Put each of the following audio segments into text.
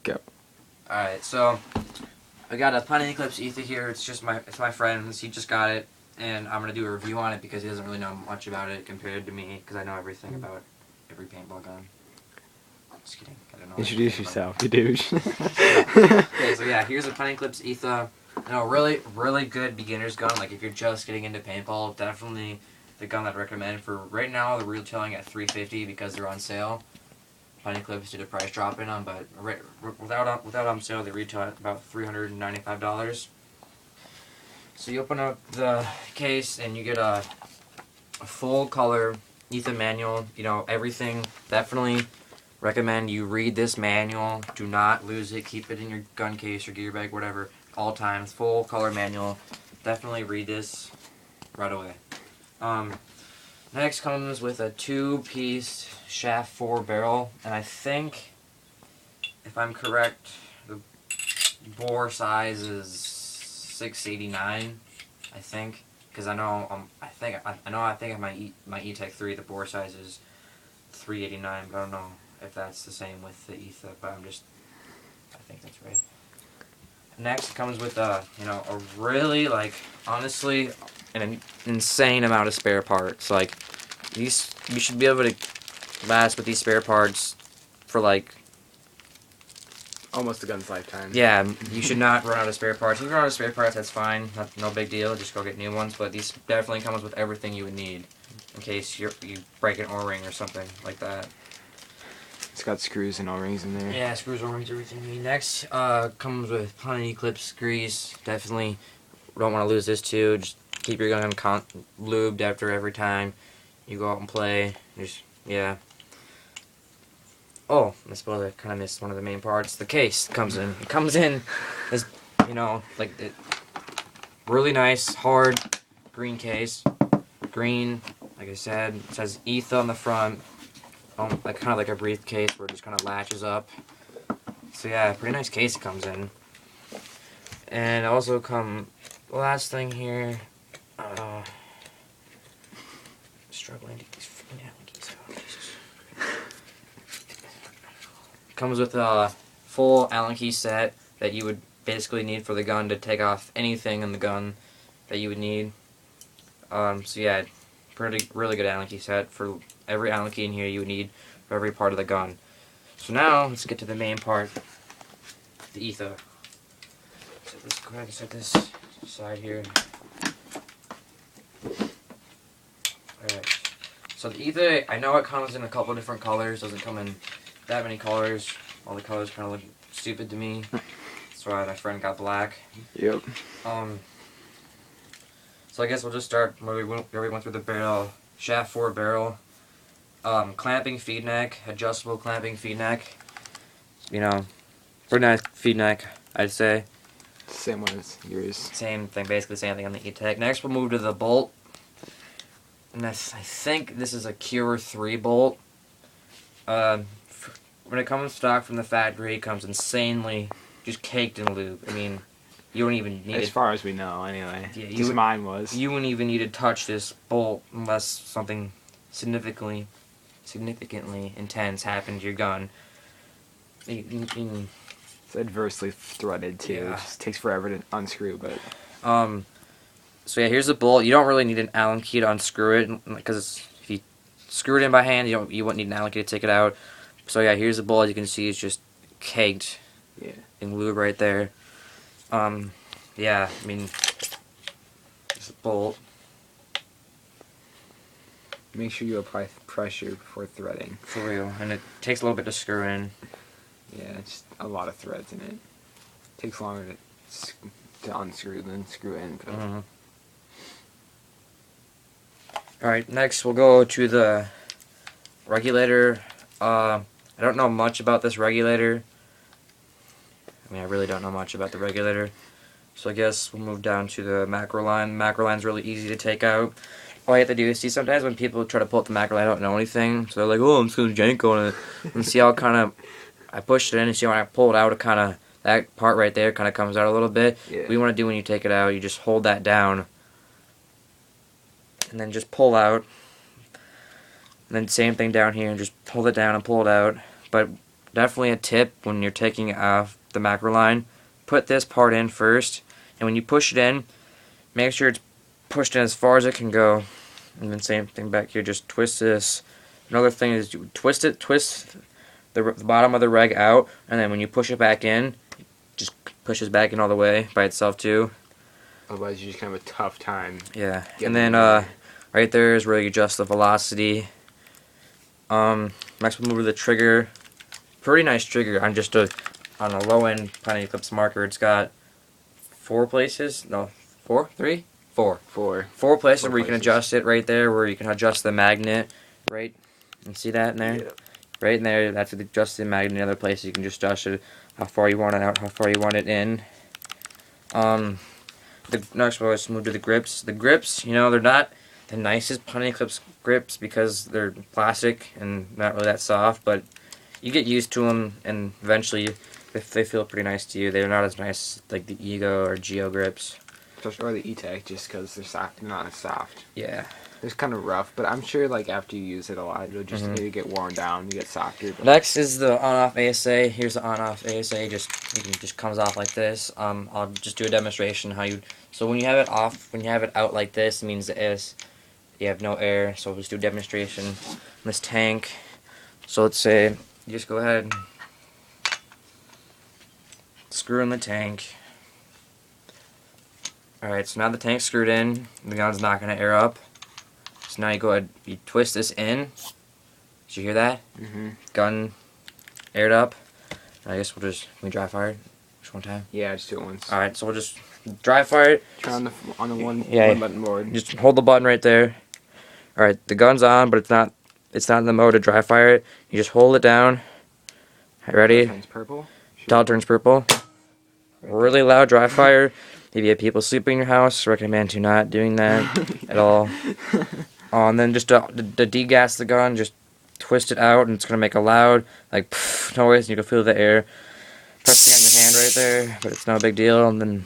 Go. Alright, so I got a Eclipse Etha here. It's my friend's. He just got it, and I'm gonna do a review on it because he doesn't really know much about it compared to me, because I know everything about every paintball gun. Just kidding. I don't know. Introduce yourself, you douche. Okay, so yeah, here's a Eclipse Etha. You know, really good beginner's gun. Like if you're just getting into paintball, definitely the gun I'd recommend. For right now, they're retailing at $350 because they're on sale. Eclipse did a price drop in them, but without on sale, they retail at about $395. So you open up the case and you get a full color Etha manual. You know, everything. Definitely recommend you read this manual. Do not lose it. Keep it in your gun case or gear bag, whatever, all times. Full color manual. Definitely read this right away. Next comes with a 2-piece shaft 4 barrel, and I think, if I'm correct, the bore size is 689. I think, because I know I think in my E-Tech 3 the bore size is 389, but I don't know if that's the same with the Etha. But I think that's right. Next, it comes with a really, like, honestly, an insane amount of spare parts. Like, you should be able to last with these spare parts for, like, Almost the gun's lifetime. yeah, you should not run out of spare parts. If you run out of spare parts, that's fine. No big deal. Just go get new ones. But these definitely comes with everything you would need in case you break an O-ring or something like that. It's got screws and O-rings in there. Yeah, screws, O-rings, everything you need. Next, comes with Eclipse grease. Definitely don't want to lose this too. Just keep your gun lubed after every time you go out and play. Yeah. Oh, I suppose I kind of missed one of the main parts. The case comes in. It comes in as, really nice, hard, green case. Green, like I said, it says Etha on the front. Like kind of like a briefcase where it just kind of latches up. So yeah, pretty nice case it comes in. And also the last thing here, struggling to get these freaking Allen keys out. Jesus. Comes with a full Allen key set that you would basically need for the gun to take off anything in the gun that you would need. So yeah, really good Allen key set. For every Allen key in here you would need for every part of the gun. So now, let's get to the main part, the Etha. So let's go ahead and set this aside here. Alright, so the Etha, I know it comes in a couple different colors, doesn't come in that many colors. All the colors kind of look stupid to me. That's why my friend got black. Yep. So I guess we'll just start where we went through the barrel. Shaft 4 barrel. Clamping feed neck, adjustable clamping feed neck. You know, pretty nice feed neck, I'd say. Same one as yours. Same thing, basically the same thing on the E-Tech. Next we'll move to the bolt. And I think this is a Cure 3 bolt. When it comes stock from the factory, it comes insanely just caked in lube. I mean, you don't even need as far as we know, anyway. Yeah, because mine was. You wouldn't even need to touch this bolt unless something significantly intense happened to your gun. It's adversely threaded too. Yeah. It just takes forever to unscrew, but. So yeah, here's the bolt. You don't really need an Allen key to unscrew it because if you screw it in by hand, you wouldn't need an Allen key to take it out. So yeah, here's the bolt. As you can see, it's just caked in lube right there. Yeah, I mean, it's a bolt. Make sure you apply pressure before threading. For real, and it takes a little bit to screw in. Yeah, it's a lot of threads in it. Takes longer to unscrew than screw in. But Alright, next we'll go to the regulator. I don't know much about this regulator. I mean, I really don't know much about the regulator. So I guess we'll move down to the macro line. The macro line's really easy to take out. All you have to do is see sometimes when people try to pull up the macro line, I don't know anything. So they're like, oh, I'm just going to jank on it. And see how I pushed it in and see when I pull it out, it kind of, that part right there kind of comes out a little bit. Yeah. What you want to do when you take it out, you just hold that down. And then just pull out. And then same thing down here, and just pull it down and pull it out. But definitely a tip when you're taking off the macro line, put this part in first, and when you push it in, make sure it's pushed in as far as it can go. And then same thing back here, just twist this. Another thing is you twist the bottom of the reg out, and then when you push it back in, it just pushes back in all the way by itself too. Otherwise, you just kind of have a tough time. Yeah, getting and then it in there. right there is where you adjust the velocity. Next we'll move to the trigger. Pretty nice trigger on a low end Pine Eclipse marker. It's got 4 places. No, 4, 3, 4. 4. 4 places Four where you can places. adjust it right there, where you can adjust the magnet. Right, you see that in there? Yeah. Right in there. That's the adjust the magnet. The other places you can just adjust it how far you want it out, how far you want it in. The next one, let's move to the grips. The grips, you know, they're not the nicest Pine Eclipse grips because they're plastic and not really that soft, but you get used to them, and eventually, if they feel pretty nice to you, they're not as nice like the Ego or Geo grips. Or the Etha, just because they're soft. They're not as soft. Yeah. It's kind of rough, but I'm sure like after you use it a lot, it'll just maybe get worn down. You get softer. But Next is the on-off ASA. Here's the on-off ASA. Just comes off like this. I'll just do a demonstration how you. So when you have it off, when you have it out like this, it means you have no air. So we'll just do a demonstration on this tank. So let's say you just go ahead, screw in the tank. All right. So now the tank's screwed in. The gun's not going to air up. So now you go ahead, you twist this in. Did you hear that? Mm-hmm. Gun aired up. I guess we'll just, can we dry fire it just one time? Yeah, just do it once. Alright, so we'll just dry fire it. Turn on the one Yeah. button board. Just hold the button right there. Alright, the gun's on, but it's not in the mode to dry fire it. You just hold it down. Ready? Turns purple. Until it turns purple. Really loud dry fire. If you have people sleeping in your house, recommend you not doing that at all. And then just to degas the gun, just twist it out, and it's gonna make a loud like pff noise, and you can feel the air pressing on your hand right there. But it's no big deal. And then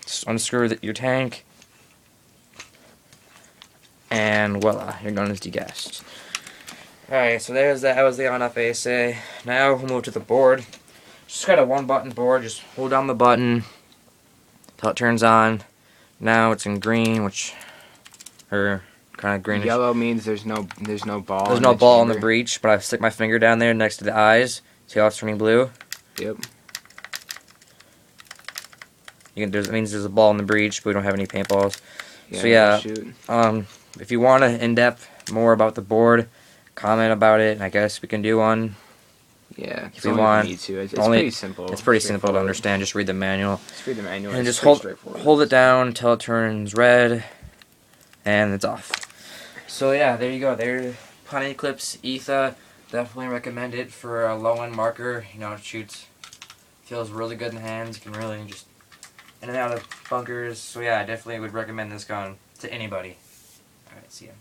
just unscrew your tank, and voila, your gun is degassed. All right, so there's that. That was the on-off ASA. Now we'll move to the board. Just got a 1-button board. Just hold down the button till it turns on. Now it's in green, or kind of greenish. Yellow means there's no ball. There's no ball in the breech, but I stick my finger down there next to the eyes. See how it's turning blue? Yep. It means there's a ball in the breech, but we don't have any paintballs. Yeah, So yeah, shoot. if you want to in-depth more about the board, comment about it, and I guess we can do one. Yeah, If you want. need to. It's Only- pretty simple. It's pretty simple to straightforward. understand. Just read the manual. Just read the manual. And it's just pretty straightforward. hold it down until it turns red, and it's off. So yeah, there you go. There's Pine Eclipse Etha. Definitely recommend it for a low-end marker. You know, it feels really good in the hands. You can really just in and out of bunkers. So yeah, I definitely would recommend this gun to anybody. All right, see ya.